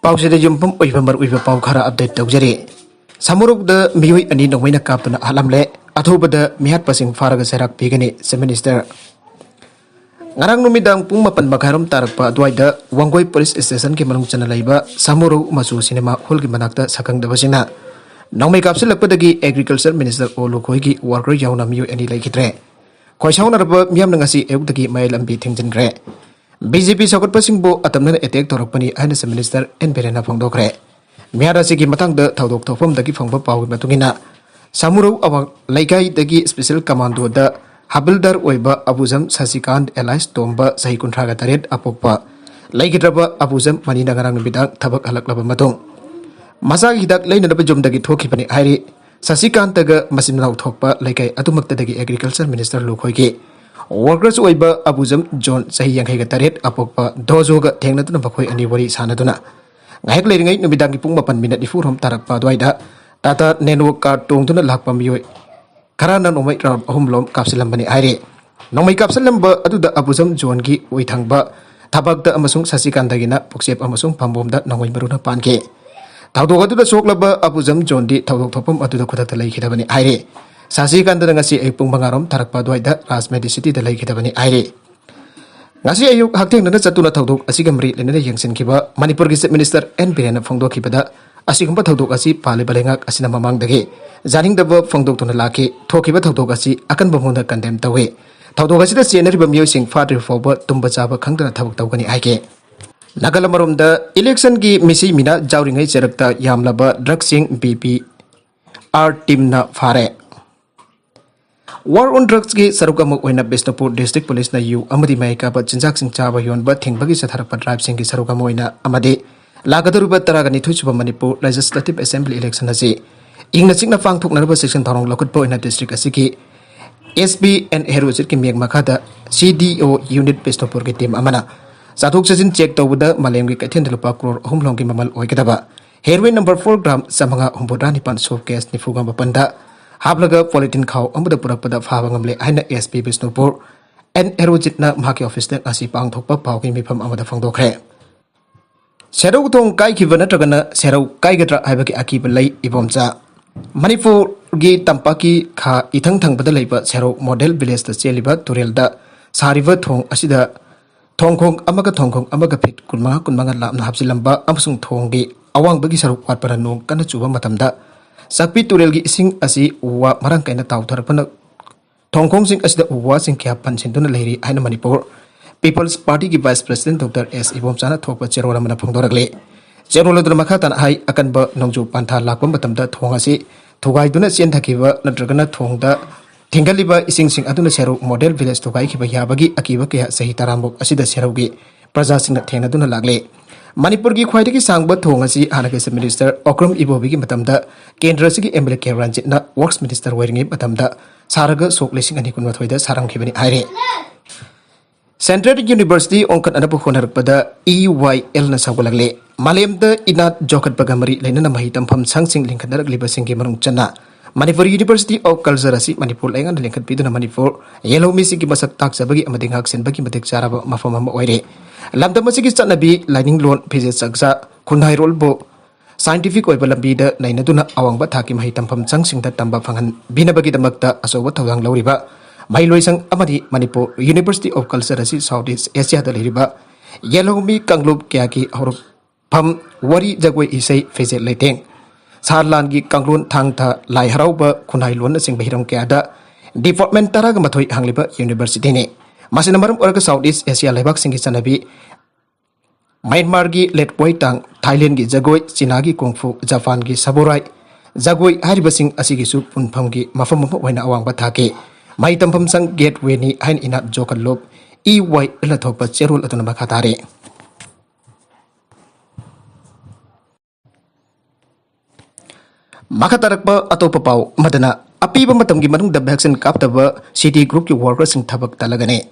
पाउसेदे युम्पम ओइबमर ओइब पाउ खरा अपडेट तौजरे सामुरुगदा मियोय अनि नोंमैना कापना हालामले अथोबदा मिहात पसिंग फारगा सेराक पिगने से minister ngarang numidang pung mapan makarom tarakpa adwaida wangoi police station ke manung chana laiba samuru masu cinema hall ki manakta sakang dabasina nongmai kapsil lakpadagi agriculture minister olu khoi ki worker yauna miyoy ani laikhitre khoisauna raba miyam nangasi eugdagi mail ambi thingjangre BJP sakot pasing bo atamna attack torakpani aina se minister en berena phongdokre miyara sigi matang da thaudok thofam dagi phongba pawi matungina samuru awang laikai dagi special commando da Habildar Oiba Abuzam Sasikant Elias Tomba Sahi Kuntraga Taret Apokpa Laikitraba Abuzam Manina Garang Bidang Tabak Halak Laba Matung Masa Hidak Lane Jum Dagi Toki Pani Haire Sasikant Taga Masinau Tokpa Laikai Atumakta Dagi Agriculture Minister Lukoike Workers Oiba Abuzam John Sahi Yankai Taret Apokpa Dozoga Tengatuna Bakoi and Wari Sanaduna Ngak Lady Nubidangi Pumapan Minute Furum Tarakpa Dwaida Tata Nenu Kartung Tuna Lakpamio Karana nomai round homlom kapsilam bani aire nomai kapsilam ba aduda abuzam jongi oithangba thabakda amasung sasikandagina puksep amasung pambomda nomai baruna panke thawdok aduda soklaba abuzam jondi thawdok thopam aduda khudata laikhidabani aire sasikandada ngasi epung bangarom tarakpa dwaida rajmedi city da laikhidabani aire ngasi ayuk hakteng nana chatuna thawdok asigamri lenena yengsinkiba manipur gi minister n birena phongdokhibada asigumba thawdok asi pale balengak asina mamangdagi jaring daba phongdok tuna laki thokiba thawdok asi akan bamunda condemn tawe thawdok asi da senari bamyo sing father foba tumba chaba khangdana thabak tawgani aike nagalamorom da election gi misi mina jawringai cherakta yamlaba drug sing BP R team na fare war on drugs gi sarukam oina Bisnupur district police na yu amadi maika ba chinjak sing chaba yon ba thingbagi satharakpa drive sing gi sarukam oina amade Lagaduruba Taragani Tuchuba Manipur Legislative Assembly election asi Ingna Signa Fang took Naraba section Tarong Lokutpo in a district asiki SB and Herozit Kim Makada CDO unit Bestopur team Amana Satuk Sasin checked over the Malemgi Katindalupa Kror Humlongi Mamal Oikadaba Heroin number 4 gram Samanga Humbodani Pan Soap Gas Nifugamba Panda Hablaga Politin Cow Ambuda Purapada Favangamle Aina SB Bestopur and Herozitna Maki office Asi Pang Topa Pauki Mipam Amada Fangdokre Serau tong kai kivana tragana serau kai gatra haibaki akiba lai ibomcha Manipur gi tampaki kha ithang thang badalai ba serau model village ta cheliba turelda sariva thong asida thongkhong amaga fit kunmanga lamna hapsilamba amasung thonggi awang bagi saruk watpara nong kana chuba matamda sakpi turel gi ising asi uwa marang kaina tawtharpana thongkhong sing asida uwa sing kya pansinduna leiri aina Manipur People's Party ki Vice President Dr. S. Ibomchana thokpa cherola mana phongdorakle cherola dra makhatan hai akan ba nongju pantha lakpam batamda thongasi thugai duna chen thakiba natragana thongda thingaliba ising sing aduna seru model village thugai khiba yabagi akiba kya sahi taramok asida serugi praja singna thengna duna lagle Manipur gi khwaidagi sangba thongasi hanake minister Okram Ibobi gi matamda kendra sigi MLA K Ranjitna Works Minister wairingi matamda saraga sokle sing ani kunwa thoida sarang khibani aire Central University onkan anapu honarpada EYL na sagulagle Malemda inat jokat bagamari lainana mahitam pham sangsing linkadarak libasing gi marung chana Manipur University of Culture asi Manipur laingan linkat piduna Manipur yellow misi gi basak tak sabagi amading haksen bagi matik charaba mafamama oire lamda masigi chanabi lining loan physics saksa khunhai rol bo scientific oiba lambida nainaduna awangba thaki mahitam pham sangsing da tamba phangan binabagi damakta asoba thawang lawriba Mailoisang Amadi Manipur University of Culture asi Southeast Asia da liriba Yellow-mi Kanglub Kyaki Horup Pam Wari Jagway Isay Fezet Leteng Sarlan gi Kanglun Thangta Lai Harauba Kunai Lun Sing Bahirong Kyada Department Taraga Mathoy Hangliba University ne Masinamaram Orga Southeast Asia Lebak Singi Sanabi Myanmar gi Letway Tang Thailand gi Jagway China gi Kung Fu Japan gi Samurai Jagway Hariba Sing Asigi Su Punpham gi Mafam Waina Awang Bathake Mai tampam sang gateway ni hain inat jokan lop EY la thokpa cherul atuna makhatare Makatarakpa atopa pau madana apiba matam gi manung da vaccine kaptaba city group ki workers sing thabak talagane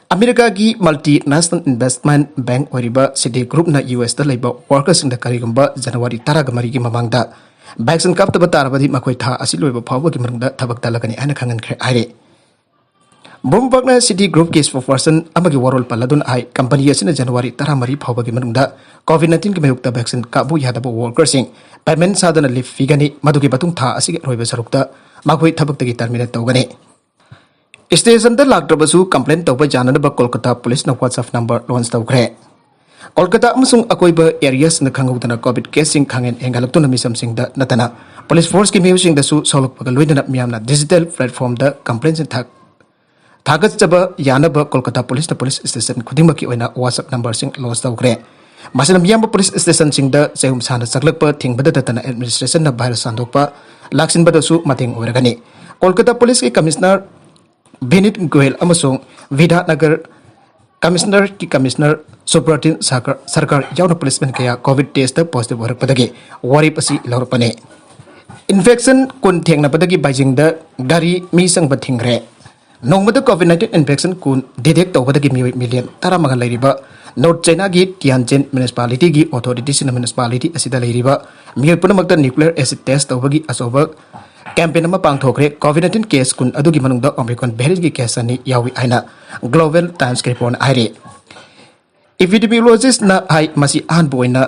America gi multinational investment bank oriba city group na US da laiba workers sing da karigamba January 10 gi mamangda Vaccine kaptaba tarabadi makoi tha asiloiba phawba gi manungda thabak talagani ana khangan khre aire Bumbakna City Group case for person amagi warol paladun ai company asina January 13 phawbagi manungda COVID-19 ki mayukta vaccine kabu yadaba workers sing payment sadana leave figani madugi batung tha asigi roiba sarukta magoi thabaktagi terminate tawgani station da lagdrabasu complaint tawba jananaba Kolkata police na WhatsApp number launch tawkre Kolkata amasung akoiba areas na khangudana COVID case sing khangen engalaktuna misam sing da natana police force ki miyusing da su solok pagaloidana miyamna digital platform da complaints thak Thagat Jaba Yanaba Kolkata Police the police station Kudimaki Oina WhatsApp number sing lost of Gre. Masanam Yamba police station sing the Zehum Sana Saklapa Ting Badatana administration of Virus Sandopa Laksin Badasu Mating Oregani. Kolkata Police Commissioner Benit Goel Amasung Vidha Nagar Commissioner Ki Commissioner Supratin Sarkar Yauna policeman Kaya COVID test positive work Padagi Wari Pasi Laurapane. Infection kun Tiang Napadagi Bajing the Gari Misang Batingre. Nongmada COVID-19 infection kun detect tawbadagi million tara magan lairiba North China gi Tianjin municipality gi authorities in municipality asida lairiba miyoy punamakta nuclear acid test tawbagi asoba campaign ama pangthokre COVID-19 case kun adugi manungda Omicron variant gi case ani yawi aina Global Times report haire epidemiologist na hai masi an boina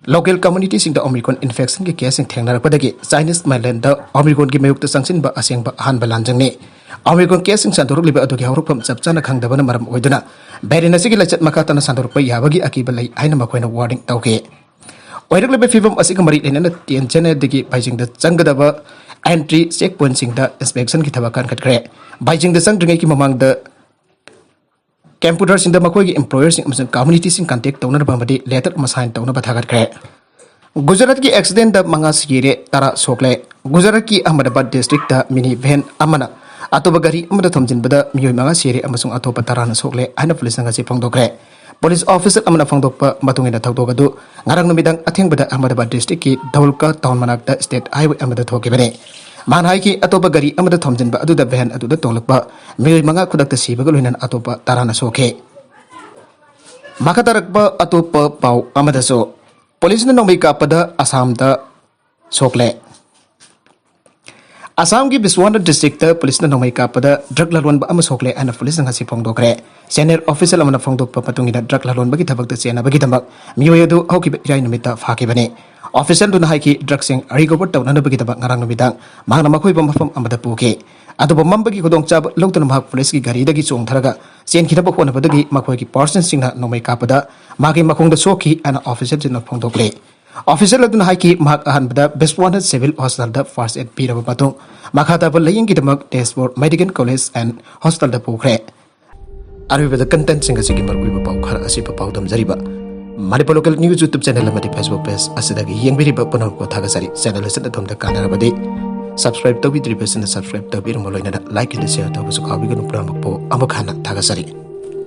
local communities in the Omicron infection gi case thengnarakpadagi Chinese mainland da Omicron gi mayukta sangsin ba asengba han balanjangni Omicron case in Santoruk liba adugi haurupam chapchana khangdabana maram oiduna Berinasigi lachat makatana Santoruk pa yabagi akibalai aina makoina warning tauke Oirak liba fibam asiga mari lenana tianchana digi Beijing da changadaba entry checkpoint sing da inspection ki thabakan katkre Beijing da sangdringai ki mamang da computers in the makoi employers in communities in contact tawna bamadi letter masign tawna bathagat kre Gujarat ki accident da mangas yire tara sokle Gujarat ki Ahmedabad district da minivan amana Atoba gari amada thamjin bada miyoy manga seri amasung atopa tarana sokle aina police nga si phangdokre police officer amana phangdokpa matungina thakdogadu ngarang numidang atheng bada Ahmedabad district ki Dhaulka town manakta state highway amada thokibane manhai ki atopa gari amada thamjin ba aduda van aduda tolakpa miyoy manga khudakta sibaga loinan atopa tarana sokhe makatarakpa atopa pau amada so police na nongbai kappada Assam da sokle Assam ki Biswana district police na nongmai kapada drug lalwan ba ama sokle ana police nga si phongdokre senior officer amana phongdokpa patungina drug lalwan bagi thabakta chena bagi tambak miyoyadu hauki irai numita phakibane officer duna haiki drug sing recover tawna bagi tabak ngarang numidang mangna makhoi ba mafam amada puke aduba mambagi khudong chab logtana mahak police ki garidagi chongtharaga chen khidaba khona badagi makhoi ki person singna nongmai kapada magi makhongda sokhi ana officer jina phongdokle Officer ladun haiki mahak ahan bada Biswana Civil Hospital da first aid piraba patung makhata ba laying ki damak test for medical college and hospital da pukre arbi bada content singa sigi margui ba pau khara asi pa pau dam jariba Manipur local news YouTube channel amati Facebook page asidagi yengbiri ba panor ko thaga sari channel sen da thomda kanara bade subscribe to be 3% subscribe to be romoloina like and share to bu su khawi ganu pramak po amakhana thaga sari